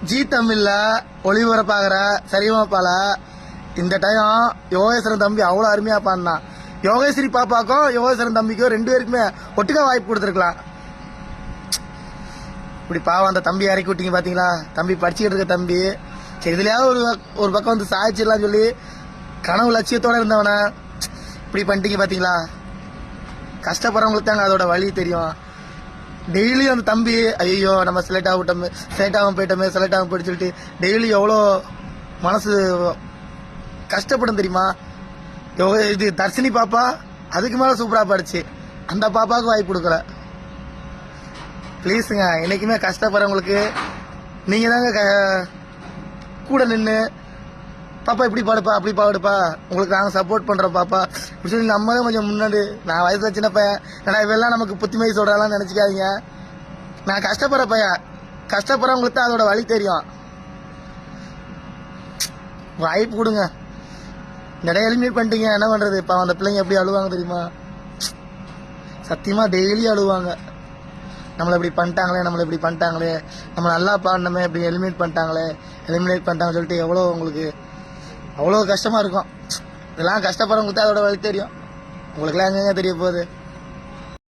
G தமிழ்ல ஒளிபரப்பாகிற சரிகமபால இந்த time Yogeswaran தம்பி அவ்வளோ அருமையா பாடினான். யோகேஸ்வரி பாப்பாக்கும் யோகேஸ்வரன் தம்பிக்கும் 2 பேருக்குமே ஒட்டுக்கா வாய்ப்பு கொடுத்துருக்கலாம். இப்படி பாவம் அந்த தம்பி இறக்கி விட்டீங்க பாத்தீங்களா? தம்பி படிச்சுக்கிட்டு இருக்க தம்பி, சரி இதுலயாவது ஒரு பக்கம் வந்து சாய்ச்சிடலாம் சொல்லி கனவு லட்சியத்தோட இருந்தவன இப்படி பண்ணிட்டீங்க பாத்தீங்களா? கஷ்டப்படுறவங்களுக்கு தாங்க அதோட வழி தெரியும். டெய்லியும் அந்த தம்பி ஐயோ நம்ம செலக்ட் ஆகாம போயிட்டு சொல்லிட்டு டெய்லி எவ்வளோ மனசு கஷ்டப்படும் தெரியுமா? இது தர்ஷினி பாப்பா அதுக்கு மேல சூப்பரா படிச்சு அந்த பாப்பாவுக்கு வாய்ப்பு கொடுக்கல. ப்ளீஸுங்க, என்னைக்குமே கஷ்டப்படுறவங்களுக்கு நீங்க தாங்க கூட நின்று பாப்பா இப்படி பாடுப்பா அப்படி பாடுப்பா உங்களுக்கு நாங்கள் சப்போர்ட் பண்றோம் பாப்பா இப்படி சொல்லி நம்ம தான் கொஞ்சம் முன்னாடி. நான் வயசுல சின்ன பையன், ஏன்னா இவெல்லாம் நமக்கு புத்திமதி சொல்றாலாம் நினைச்சுக்காதீங்க. நான் கஷ்டப்படுற பையன், கஷ்டப்படுறவங்களுக்கு தான் அதோட வழி தெரியும். வாய்ப்பு கொடுங்க. நிறைய எலிமினேட் பண்ணிட்டீங்க, என்ன பண்றது? இப்போ அந்த பிள்ளைங்க எப்படி அழுவாங்க தெரியுமா? சத்தியமா டெய்லி அழுவாங்க. நம்மளை இப்படி பண்ணிட்டாங்களே நம்ம நல்லா பாடணுமே இப்படி எலிமினேட் பண்ணிட்டாங்கன்னு சொல்லிட்டு எவ்வளோ உங்களுக்கு அவ்வளோ கஷ்டமா இருக்கும். இதெல்லாம் கஷ்டப்படுறவங்களுக்கு தான் அதோட வழி தெரியும். உங்களுக்குலாம் எங்கெங்க தெரிய போகுது?